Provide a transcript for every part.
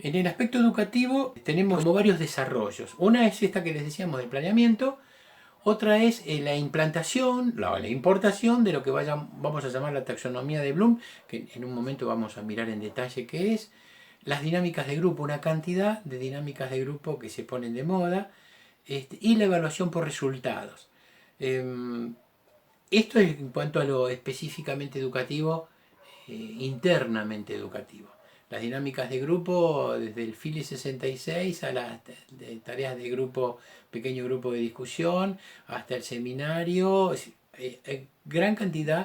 En el aspecto educativo tenemos como varios desarrollos. Una es esta que les decíamos del planeamiento, otra es la implantación, la importación de lo que vamos a llamar la taxonomía de Bloom, que en un momento vamos a mirar en detalle qué es, las dinámicas de grupo, una cantidad de dinámicas de grupo que se ponen de moda, y la evaluación por resultados. Em, Esto es en cuanto a lo específicamente educativo, internamente educativo. Las dinámicas de grupo, desde el FILI 66 a las tareas de grupo, pequeño grupo de discusión, hasta el seminario, gran cantidad.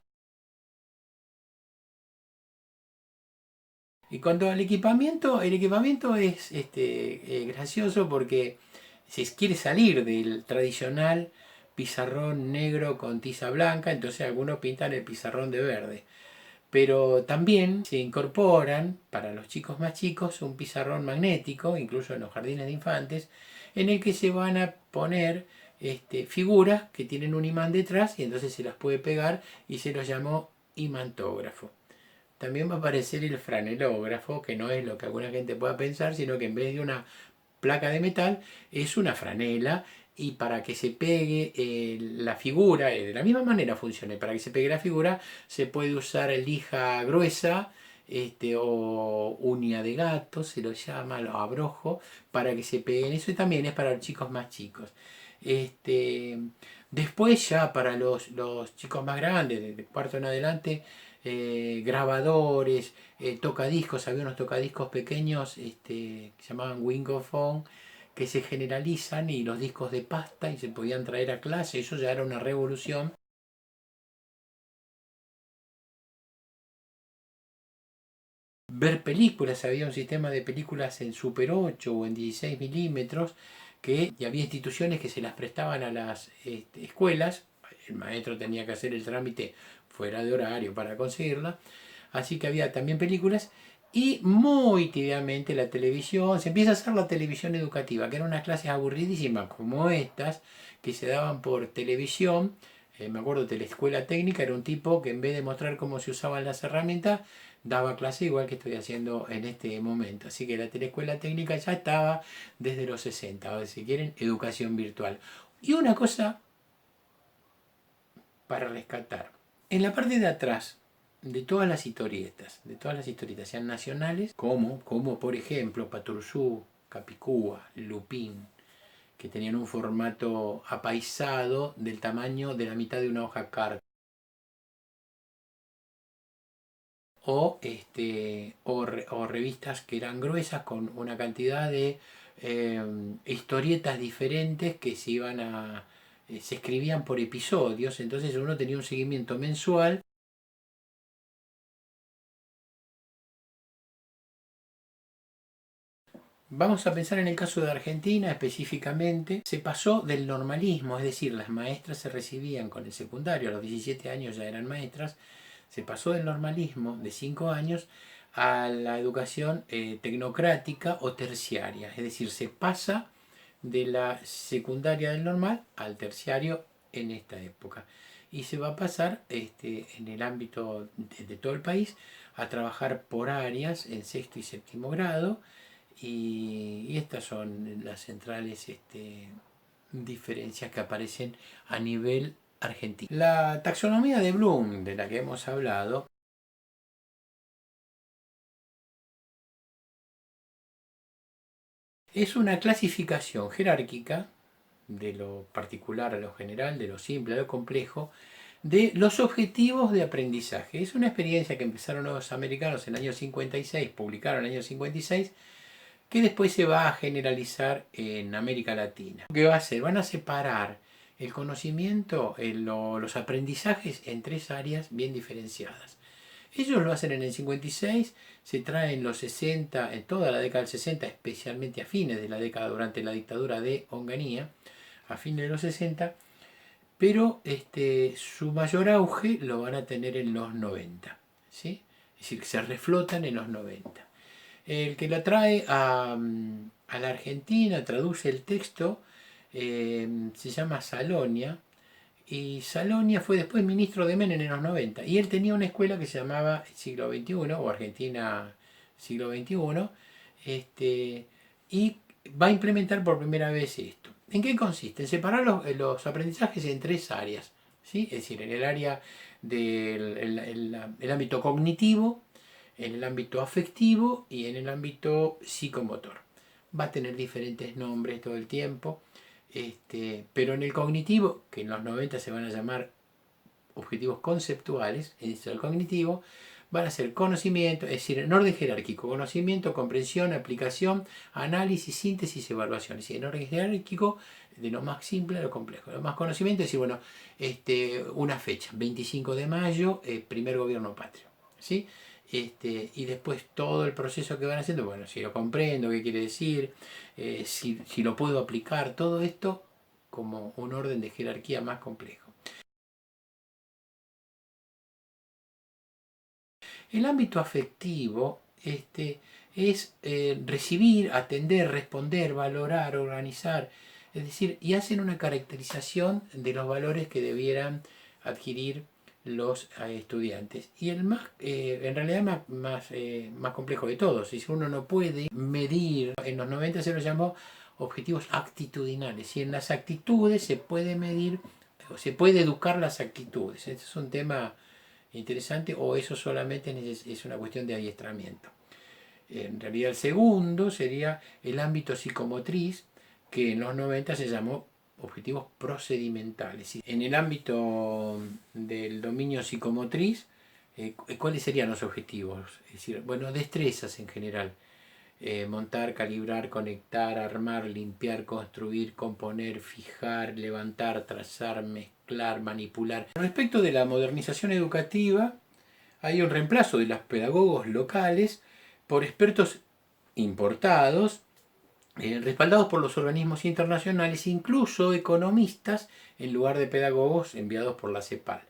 Y cuanto al equipamiento, el equipamiento es gracioso porque se quiere salir del tradicional pizarrón negro con tiza blanca, entonces algunos pintan el pizarrón de verde. Pero también se incorporan para los chicos más chicos un pizarrón magnético, incluso en los jardines de infantes, en el que se van a poner figuras que tienen un imán detrás y entonces se las puede pegar y se los llamó imantógrafo. También va a aparecer el franelógrafo, que no es lo que alguna gente pueda pensar, sino que en vez de una placa de metal es una franela, y para que se pegue la figura, de la misma manera funciona, para que se pegue la figura se puede usar lija gruesa, o uña de gato, se lo llama, lo abrojo, para que se peguen. Eso también es para los chicos más chicos. Este, Después ya para los chicos más grandes, de cuarto en adelante, grabadores, tocadiscos, había unos tocadiscos pequeños que se llamaban Wingophone, que se generalizan, y los discos de pasta y se podían traer a clase. Eso ya era una revolución. Ver películas, había un sistema de películas en Super 8 o en 16 milímetros, y había instituciones que se las prestaban a las escuelas. El maestro tenía que hacer el trámite fuera de horario para conseguirla. Así que había también películas, y muy tibiamente la televisión. Se empieza a hacer la televisión educativa, que eran unas clases aburridísimas como estas, que se daban por televisión. Me acuerdo de la escuela técnica, era un tipo que en vez de mostrar cómo se usaban las herramientas, daba clase igual que estoy haciendo en este momento. Así que la teleescuela técnica ya estaba desde los 60, o si quieren, educación virtual. Y una cosa para rescatar. En la parte de atrás de todas las historietas, sean nacionales, como por ejemplo Paturzú, Capicúa, Lupín, que tenían un formato apaisado del tamaño de la mitad de una hoja carta, o revistas que eran gruesas con una cantidad de historietas diferentes que se escribían por episodios, entonces uno tenía un seguimiento mensual. Vamos a pensar en el caso de Argentina específicamente. Se pasó del normalismo, es decir, las maestras se recibían con el secundario, a los 17 años ya eran maestras. Se pasó del normalismo de 5 años a la educación tecnocrática o terciaria, es decir, se pasa de la secundaria del normal al terciario en esta época. Y se va a pasar en el ámbito de todo el país a trabajar por áreas en sexto y séptimo grado, y estas son las centrales diferencias que aparecen a nivel argentino. La taxonomía de Bloom, de la que hemos hablado, es una clasificación jerárquica de lo particular a lo general, de lo simple a lo complejo, de los objetivos de aprendizaje. Es una experiencia que empezaron los americanos en el año 56, publicaron en el año 56, que después se va a generalizar en América Latina. ¿Qué va a hacer? Van a separar el conocimiento, los aprendizajes en tres áreas bien diferenciadas. Ellos lo hacen en el 56, se trae en los 60, en toda la década del 60, especialmente a fines de la década durante la dictadura de Onganía, a fines de los 60, pero su mayor auge lo van a tener en los 90, ¿sí? Es decir, que se reflotan en los 90. El que la trae a la Argentina, traduce el texto, se llama Salonia, y Salonia fue después ministro de Menem en los 90, y él tenía una escuela que se llamaba Siglo XXI o Argentina Siglo XXI, Y va a implementar por primera vez esto. ¿En qué consiste? En separar los aprendizajes en tres áreas, ¿sí? Es decir, en el área del el ámbito cognitivo, en el ámbito afectivo y en el ámbito psicomotor. Va a tener diferentes nombres todo el tiempo, pero en el cognitivo, que en los 90 se van a llamar objetivos conceptuales, en el cognitivo, van a ser conocimiento, es decir, en orden jerárquico, conocimiento, comprensión, aplicación, análisis, síntesis, evaluación. Es decir, en orden jerárquico, de lo más simple a lo complejo. Lo más conocimiento es decir, bueno, una fecha, 25 de mayo, primer gobierno patrio. ¿Sí? Y después todo el proceso que van haciendo, bueno, si lo comprendo, qué quiere decir, si lo puedo aplicar, todo esto como un orden de jerarquía más complejo. El ámbito afectivo es recibir, atender, responder, valorar, organizar, es decir, y hacen una caracterización de los valores que debieran adquirir los estudiantes. Y el más, en realidad más complejo de todos, si uno no puede medir, en los 90 se los llamó objetivos actitudinales, y en las actitudes se puede medir, se puede educar las actitudes. Este es un tema interesante, o eso solamente es una cuestión de adiestramiento. En realidad el segundo sería el ámbito psicomotriz, que en los 90 se llamó objetivos procedimentales. En el ámbito del dominio psicomotriz, ¿cuáles serían los objetivos? Es decir, bueno, destrezas en general. Montar, calibrar, conectar, armar, limpiar, construir, componer, fijar, levantar, trazar, mezclar, manipular. Respecto de la modernización educativa, hay un reemplazo de los pedagogos locales por expertos importados, respaldados por los organismos internacionales, incluso economistas, en lugar de pedagogos enviados por la CEPAL.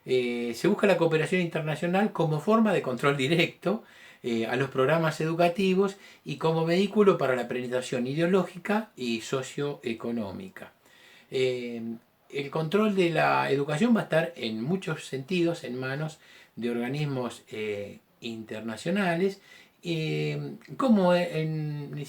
Se busca la cooperación internacional como forma de control directo a los programas educativos y como vehículo para la penetración ideológica y socioeconómica. El control de la educación va a estar en muchos sentidos en manos de organismos internacionales, como en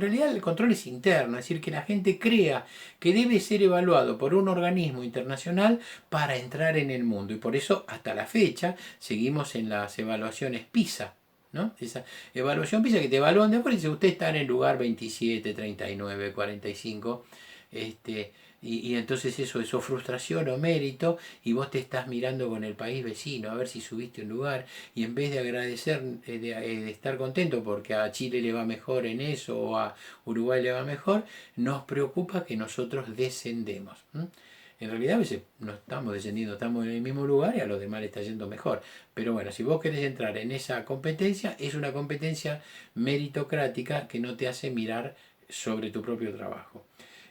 realidad el control es interno, es decir, que la gente crea que debe ser evaluado por un organismo internacional para entrar en el mundo, y por eso hasta la fecha seguimos en las evaluaciones PISA, ¿no? Esa evaluación PISA que te evalúan después y dice usted está en el lugar 27, 39, 45, y entonces eso frustración o mérito, y vos te estás mirando con el país vecino a ver si subiste un lugar, y en vez de agradecer, de estar contento porque a Chile le va mejor en eso o a Uruguay le va mejor, nos preocupa que nosotros descendemos. En realidad a veces no estamos descendiendo, estamos en el mismo lugar y a los demás le está yendo mejor. Pero bueno, si vos querés entrar en esa competencia, es una competencia meritocrática que no te hace mirar sobre tu propio trabajo.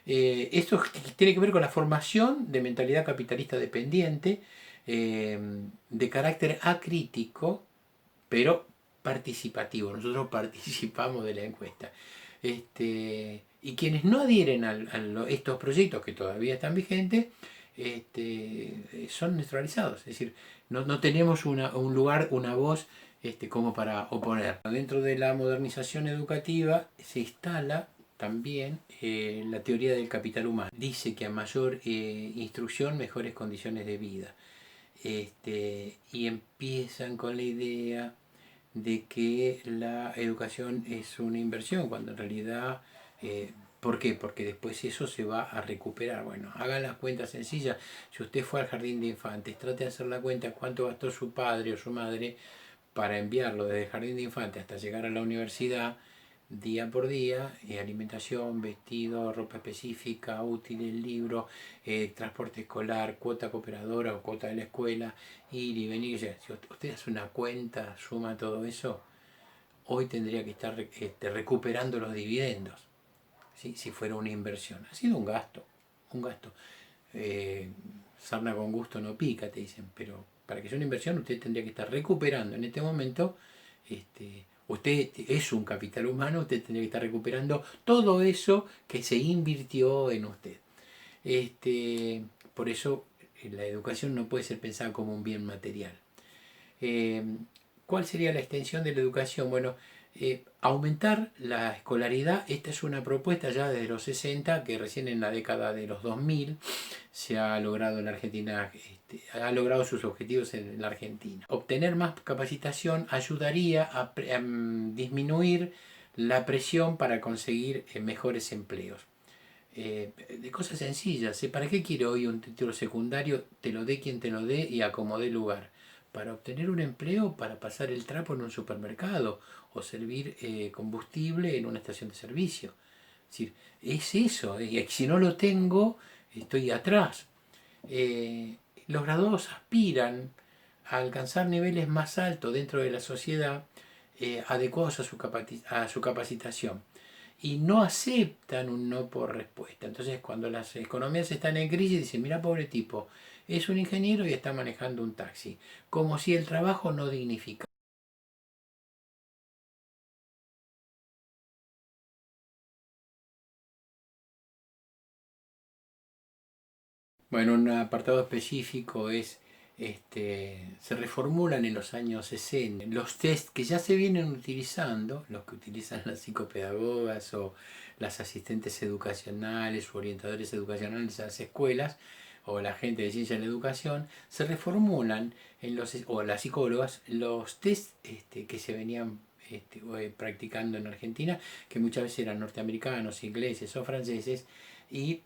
Esto tiene que ver con la formación de mentalidad capitalista dependiente, de carácter acrítico, pero participativo. Nosotros participamos de la encuesta. Y quienes no adhieren a estos proyectos que todavía están vigentes, son neutralizados. Es decir, no tenemos un lugar, una voz como para oponer. Dentro de la modernización educativa se instala también la teoría del capital humano. Dice que a mayor instrucción, mejores condiciones de vida. Y empiezan con la idea de que la educación es una inversión, cuando en realidad, ¿por qué? Porque después eso se va a recuperar. Bueno, hagan las cuentas sencillas. Si usted fue al jardín de infantes, trate de hacer la cuenta cuánto gastó su padre o su madre para enviarlo desde el jardín de infantes hasta llegar a la universidad, día por día, alimentación, vestido, ropa específica, útiles, libros, transporte escolar, cuota cooperadora o cuota de la escuela, ir y venir. O sea, si usted hace una cuenta, suma todo eso, hoy tendría que estar recuperando los dividendos, ¿sí? Si fuera una inversión. Ha sido un gasto, un gasto. Sarna con gusto no pica, te dicen, pero para que sea una inversión usted tendría que estar recuperando en este momento. Usted es un capital humano, usted tendría que estar recuperando todo eso que se invirtió en usted. Por eso la educación no puede ser pensada como un bien material. ¿Cuál sería la extensión de la educación? Bueno, Aumentar la escolaridad, esta es una propuesta ya desde los 60, que recién en la década de los 2000 se ha logrado en la Argentina, ha logrado sus objetivos en la Argentina. Obtener más capacitación ayudaría a disminuir la presión para conseguir mejores empleos. De cosas sencillas, ¿para qué quiero hoy un título secundario? Te lo dé quien te lo dé y acomodé lugar. Para obtener un empleo, para pasar el trapo en un supermercado o servir combustible en una estación de servicio. Es decir, es eso, y si no lo tengo, estoy atrás. Los graduados aspiran a alcanzar niveles más altos dentro de la sociedad adecuados a su capacitación y no aceptan un no por respuesta. Entonces, cuando las economías están en crisis, dicen, mira, pobre tipo, es un ingeniero y está manejando un taxi, como si el trabajo no dignifica. Bueno, un apartado específico es, se reformulan en los años 60 los test que ya se vienen utilizando, los que utilizan las psicopedagogas o las asistentes educacionales o orientadores educacionales a las escuelas o la gente de ciencia de la educación, se reformulan o las psicólogas los test que se venían practicando en Argentina, que muchas veces eran norteamericanos, ingleses o franceses, y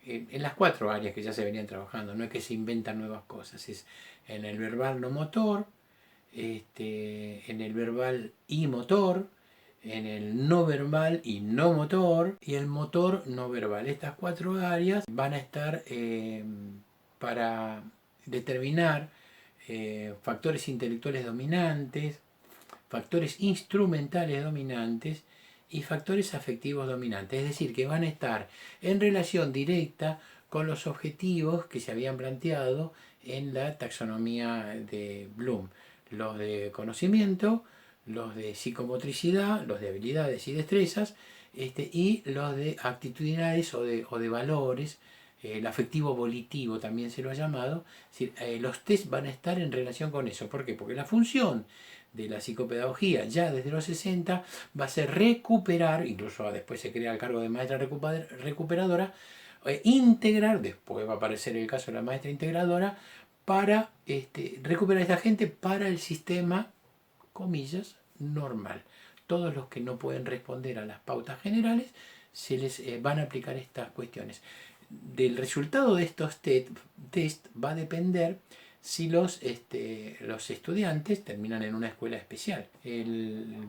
en las cuatro áreas que ya se venían trabajando, no es que se inventan nuevas cosas, es en el verbal no motor, en el verbal y motor, en el no verbal y no motor, y el motor no verbal. Estas cuatro áreas van a estar para determinar factores intelectuales dominantes, factores instrumentales dominantes y factores afectivos dominantes, es decir, que van a estar en relación directa con los objetivos que se habían planteado en la taxonomía de Bloom, los de conocimiento, los de psicomotricidad, los de habilidades y destrezas, y los de actitudinales o de valores, el afectivo volitivo también se lo ha llamado. Es decir, los test van a estar en relación con eso. ¿Por qué? Porque la función de la psicopedagogía ya desde los 60 va a ser recuperar, incluso después se crea el cargo de maestra recuperadora, integrar, después va a aparecer el caso de la maestra integradora, para recuperar a esta gente para el sistema, comillas, normal. Todos los que no pueden responder a las pautas generales se les van a aplicar estas cuestiones. Del resultado de estos test va a depender si los estudiantes terminan en una escuela especial. El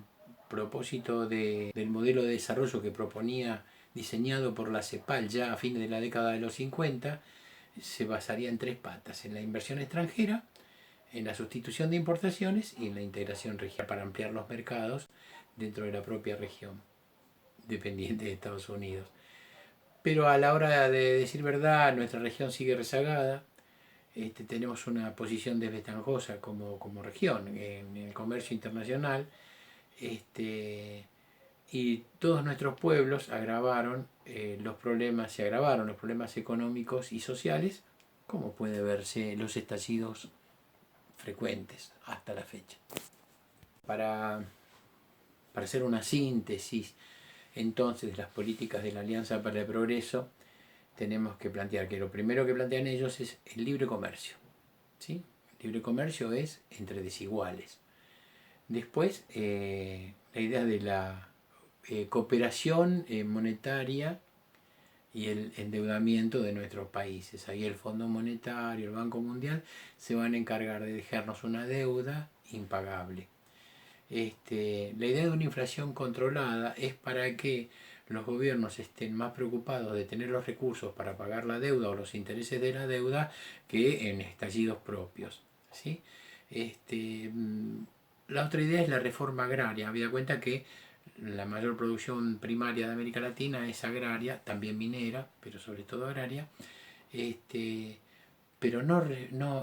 propósito del modelo de desarrollo que proponía, diseñado por la CEPAL ya a fines de la década de los 50, se basaría en tres patas: en la inversión extranjera, en la sustitución de importaciones y en la integración regional para ampliar los mercados dentro de la propia región dependiente de Estados Unidos. Pero a la hora de decir verdad, nuestra región sigue rezagada. Tenemos una posición desventajosa como región en el comercio internacional, y todos nuestros pueblos se agravaron los problemas económicos y sociales, como puede verse los estallidos frecuentes hasta la fecha. Para, para hacer una síntesis entonces de las políticas de la Alianza para el Progreso, tenemos que plantear que lo primero que plantean ellos es el libre comercio. ¿Sí? El libre comercio es entre desiguales. Después, la idea de la cooperación monetaria y el endeudamiento de nuestros países. Ahí el Fondo Monetario, el Banco Mundial se van a encargar de dejarnos una deuda impagable. La idea de una inflación controlada es para que los gobiernos estén más preocupados de tener los recursos para pagar la deuda o los intereses de la deuda que en estallidos propios. ¿Sí? La otra idea es la reforma agraria. Habida cuenta que la mayor producción primaria de América Latina es agraria, también minera, pero sobre todo agraria. Pero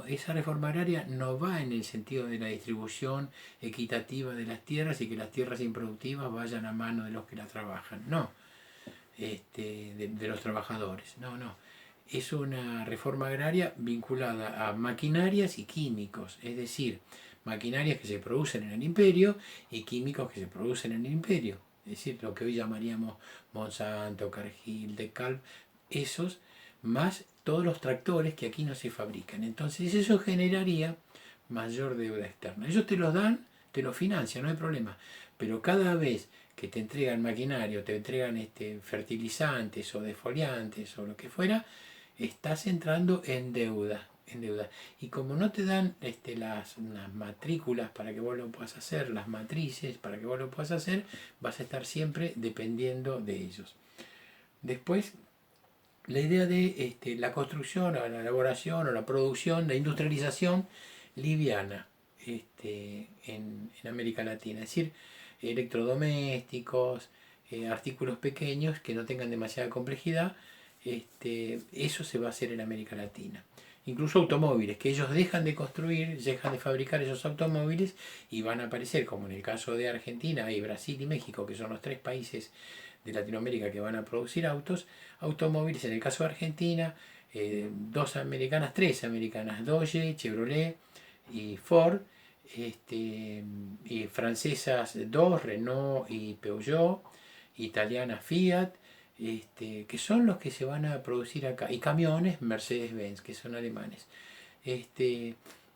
esa reforma agraria no va en el sentido de la distribución equitativa de las tierras y que las tierras improductivas vayan a mano de los que las trabajan, no, de los trabajadores, no. Es una reforma agraria vinculada a maquinarias y químicos, es decir, maquinarias que se producen en el imperio y químicos que se producen en el imperio. Es decir, lo que hoy llamaríamos Monsanto, Cargill, DeKalb, esos, más todos los tractores que aquí no se fabrican. Entonces eso generaría mayor deuda externa. Ellos te los dan, te lo financian, no hay problema. Pero cada vez que te entregan maquinario, te entregan fertilizantes o defoliantes o lo que fuera, estás entrando en deuda. En deuda. Y como no te dan las matrículas para que vos lo puedas hacer, las matrices para que vos lo puedas hacer, vas a estar siempre dependiendo de ellos. Después, la idea de la construcción o la elaboración o la producción, la industrialización liviana en América Latina. Es decir, electrodomésticos, artículos pequeños que no tengan demasiada complejidad, eso se va a hacer en América Latina. Incluso automóviles, que ellos dejan de construir, dejan de fabricar esos automóviles y van a aparecer, como en el caso de Argentina y Brasil y México, que son los tres países de Latinoamérica que van a producir automóviles, en el caso de Argentina, tres americanas, Dodge, Chevrolet y Ford, y francesas dos, Renault y Peugeot, italianas Fiat, que son los que se van a producir acá, y camiones Mercedes-Benz, que son alemanes.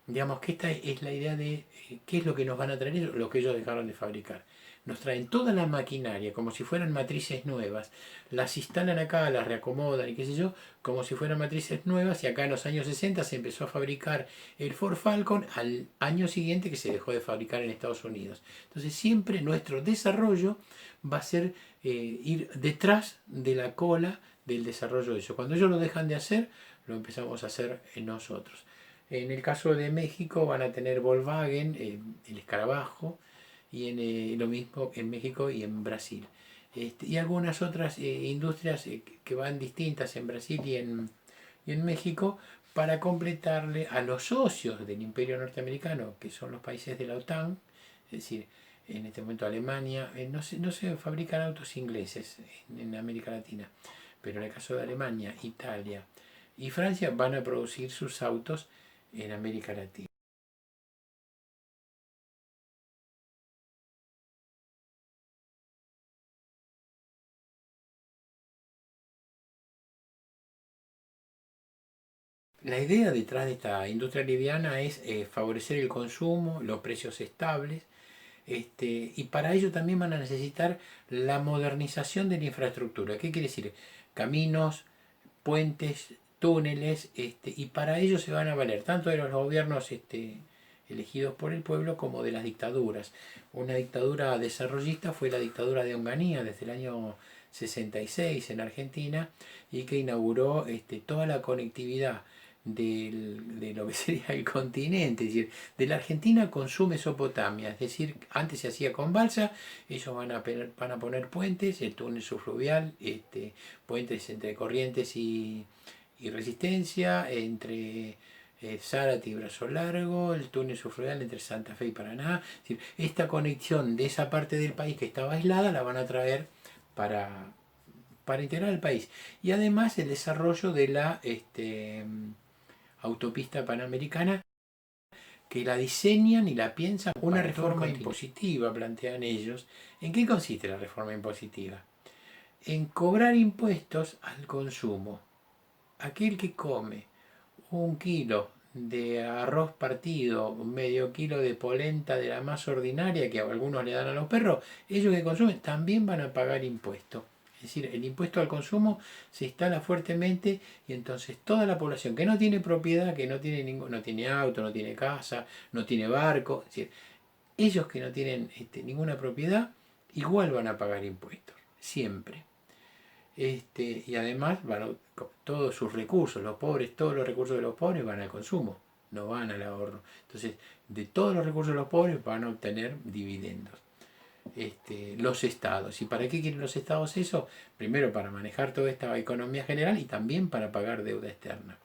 Digamos que esta es la idea de qué es lo que nos van a traer, lo que ellos dejaron de fabricar. Nos traen toda la maquinaria como si fueran matrices nuevas, las instalan acá, las reacomodan y qué sé yo, como si fueran matrices nuevas, y acá en los años 60 se empezó a fabricar el Ford Falcon al año siguiente que se dejó de fabricar en Estados Unidos. Entonces siempre nuestro desarrollo va a ser ir detrás de la cola del desarrollo de eso. Cuando ellos lo dejan de hacer, lo empezamos a hacer nosotros. En el caso de México van a tener Volkswagen, el escarabajo, y lo mismo en México y en Brasil. Y algunas otras industrias que van distintas en Brasil y en México para completarle a los socios del imperio norteamericano, que son los países de la OTAN, es decir, en este momento Alemania, no se fabrican autos ingleses en América Latina, pero en el caso de Alemania, Italia y Francia van a producir sus autos en América Latina. La idea detrás de esta industria liviana es favorecer el consumo, los precios estables, y para ello también van a necesitar la modernización de la infraestructura. ¿Qué quiere decir? Caminos, puentes, túneles, y para ello se van a valer tanto de los gobiernos elegidos por el pueblo como de las dictaduras. Una dictadura desarrollista fue la dictadura de Onganía desde el año 66 en Argentina, y que inauguró toda la conectividad de lo que sería el continente, es decir, de la Argentina con Mesopotamia, es decir, antes se hacía con balsa, ellos van a poner puentes, el túnel subfluvial, puentes entre Corrientes y Resistencia, entre Zárate y Brazo Largo, el túnel subfluvial entre Santa Fe y Paraná. Es decir, esta conexión de esa parte del país que estaba aislada la van a traer para integrar el país. Y además el desarrollo de la autopista panamericana, que la diseñan y la piensan una reforma impositiva, plantean ellos. ¿En qué consiste la reforma impositiva? En cobrar impuestos al consumo. Aquel que come un kilo de arroz partido, medio kilo de polenta de la más ordinaria que algunos le dan a los perros, ellos que consumen también van a pagar impuestos. Es decir, el impuesto al consumo se instala fuertemente, y entonces toda la población que no tiene propiedad, que no tiene no tiene auto, no tiene casa, no tiene barco, es decir, ellos que no tienen ninguna propiedad, igual van a pagar impuestos, siempre. Y además todos sus recursos, los pobres, todos los recursos de los pobres van al consumo, no van al ahorro. Entonces, de todos los recursos de los pobres van a obtener dividendos. Los estados. ¿Y para qué quieren los estados eso? Primero para manejar toda esta economía general y también para pagar deuda externa.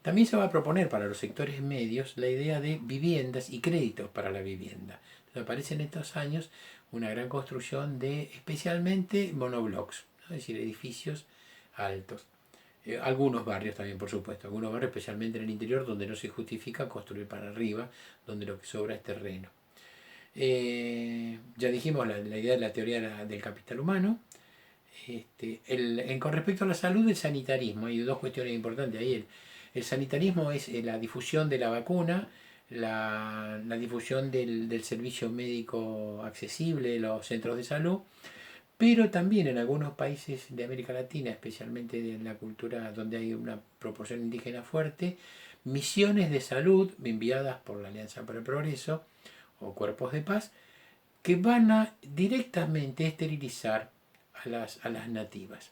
También se va a proponer para los sectores medios la idea de viviendas y créditos para la vivienda. Entonces aparece en estos años una gran construcción de especialmente monoblocks, ¿no? Es decir, edificios altos. Algunos barrios también, por supuesto, algunos barrios especialmente en el interior donde no se justifica construir para arriba, donde lo que sobra es terreno. Ya dijimos la idea de la teoría del capital humano. Con respecto a la salud, el sanitarismo, hay dos cuestiones importantes ahí. El sanitarismo es la difusión de la vacuna, la difusión del servicio médico accesible, los centros de salud, pero también en algunos países de América Latina, especialmente en la cultura donde hay una proporción indígena fuerte, misiones de salud enviadas por la Alianza para el Progreso o cuerpos de paz que van a directamente esterilizar a las nativas.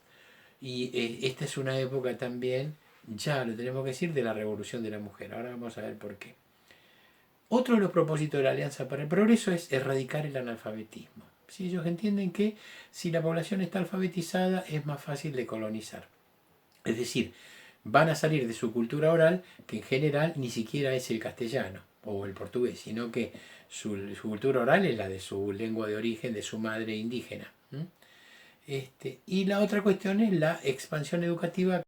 Y esta es una época también, ya lo tenemos que decir, de la revolución de la mujer. Ahora vamos a ver por qué. Otro de los propósitos de la Alianza para el Progreso es erradicar el analfabetismo. Si ellos entienden que si la población está alfabetizada es más fácil de colonizar. Es decir, van a salir de su cultura oral, que en general ni siquiera es el castellano o el portugués, sino que su cultura oral es la de su lengua de origen, de su madre indígena. Y la otra cuestión es la expansión educativa.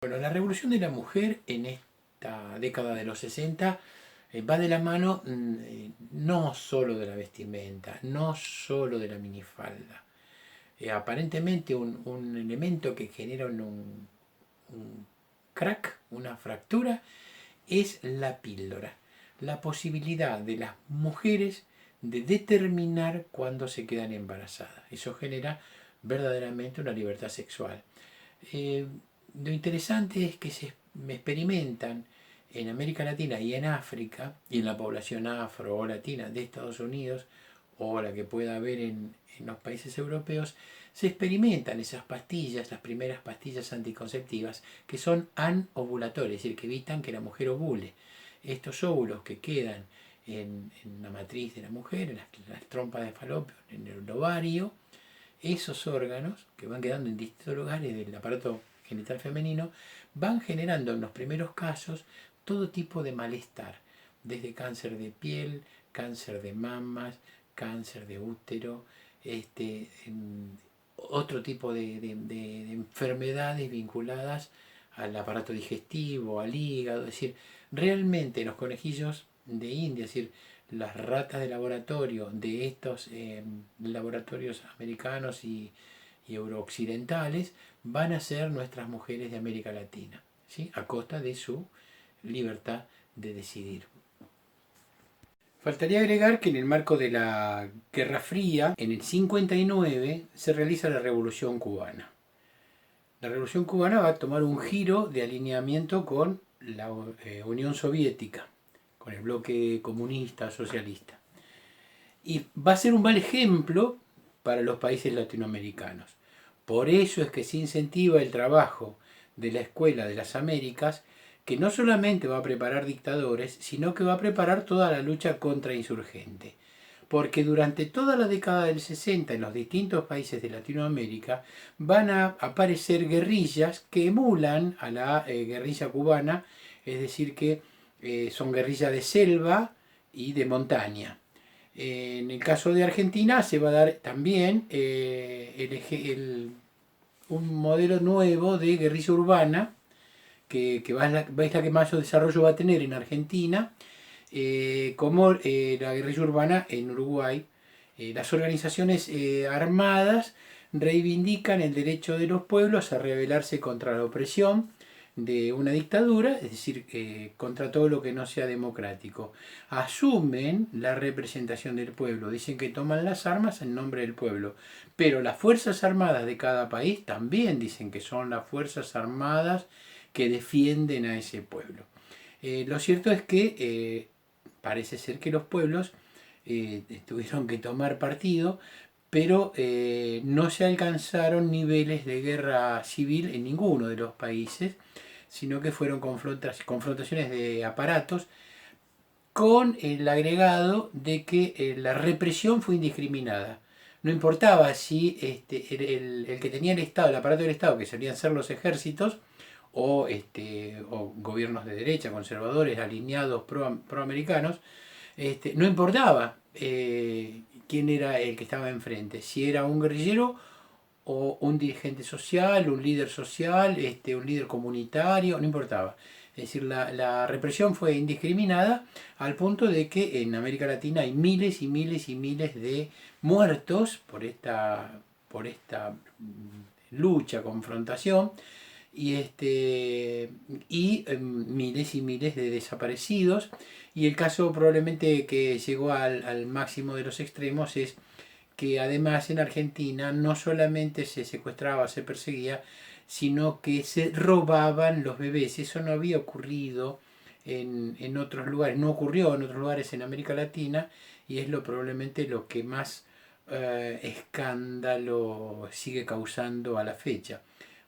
Bueno, la revolución de la mujer en esta década de los 60 va de la mano no solo de la vestimenta, no solo de la minifalda. Aparentemente un elemento que genera un crack, una fractura, es la píldora. La posibilidad de las mujeres de determinar cuándo se quedan embarazadas. Eso genera verdaderamente una libertad sexual. Lo interesante es que se experimentan en América Latina y en África, y en la población afro o latina de Estados Unidos, o la que pueda haber en los países europeos, se experimentan esas pastillas, las primeras pastillas anticonceptivas, que son anovulatorias, es decir, que evitan que la mujer ovule. Estos óvulos que quedan en la matriz de la mujer, en las trompas de falopio, en el ovario, esos órganos que van quedando en distintos lugares del aparato genital femenino, van generando en los primeros casos todo tipo de malestar, desde cáncer de piel, cáncer de mamas, cáncer de útero, otro tipo de enfermedades vinculadas al aparato digestivo, al hígado. Es decir, realmente los conejillos de India, es decir, las ratas de laboratorio de estos laboratorios americanos y eurooccidentales van a ser nuestras mujeres de América Latina, ¿sí? A costa de su libertad de decidir. Faltaría agregar que en el marco de la Guerra Fría, en el 59, se realiza la Revolución Cubana. La Revolución Cubana va a tomar un giro de alineamiento con la Unión Soviética, con el bloque comunista, socialista. Y va a ser un mal ejemplo para los países latinoamericanos. Por eso es que se incentiva el trabajo de la Escuela de las Américas, que no solamente va a preparar dictadores, sino que va a preparar toda la lucha contrainsurgente. Porque durante toda la década del 60 en los distintos países de Latinoamérica van a aparecer guerrillas que emulan a la guerrilla cubana, es decir, que son guerrillas de selva y de montaña. En el caso de Argentina se va a dar también un modelo nuevo de guerrilla urbana, que es la que más desarrollo va a tener en Argentina, como la guerrilla urbana en Uruguay. Las organizaciones armadas reivindican el derecho de los pueblos a rebelarse contra la opresión de una dictadura, es decir, contra todo lo que no sea democrático. Asumen la representación del pueblo, dicen que toman las armas en nombre del pueblo, pero las fuerzas armadas de cada país también dicen que son las fuerzas armadas que defienden a ese pueblo. Lo cierto es que parece ser que los pueblos tuvieron que tomar partido, pero no se alcanzaron niveles de guerra civil en ninguno de los países, sino que fueron confrontaciones de aparatos con el agregado de que la represión fue indiscriminada. No importaba si el que tenía el Estado, el aparato del Estado, que solían ser los ejércitos, o gobiernos de derecha, conservadores, alineados proamericanos, no importaba quién era el que estaba enfrente, si era un guerrillero o un dirigente social, un líder social, un líder comunitario, no importaba. Es decir, la represión fue indiscriminada al punto de que en América Latina hay miles y miles y miles de muertos por esta lucha, confrontación, y miles y miles de desaparecidos. Y el caso probablemente que llegó al máximo de los extremos es que además en Argentina no solamente se secuestraba, se perseguía, sino que se robaban los bebés. Eso no había ocurrido en otros lugares, no ocurrió en otros lugares en América Latina, y es probablemente lo que más escándalo sigue causando a la fecha.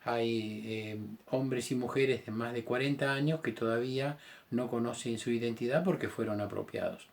Hay hombres y mujeres de más de 40 años que todavía no conocen su identidad porque fueron apropiados.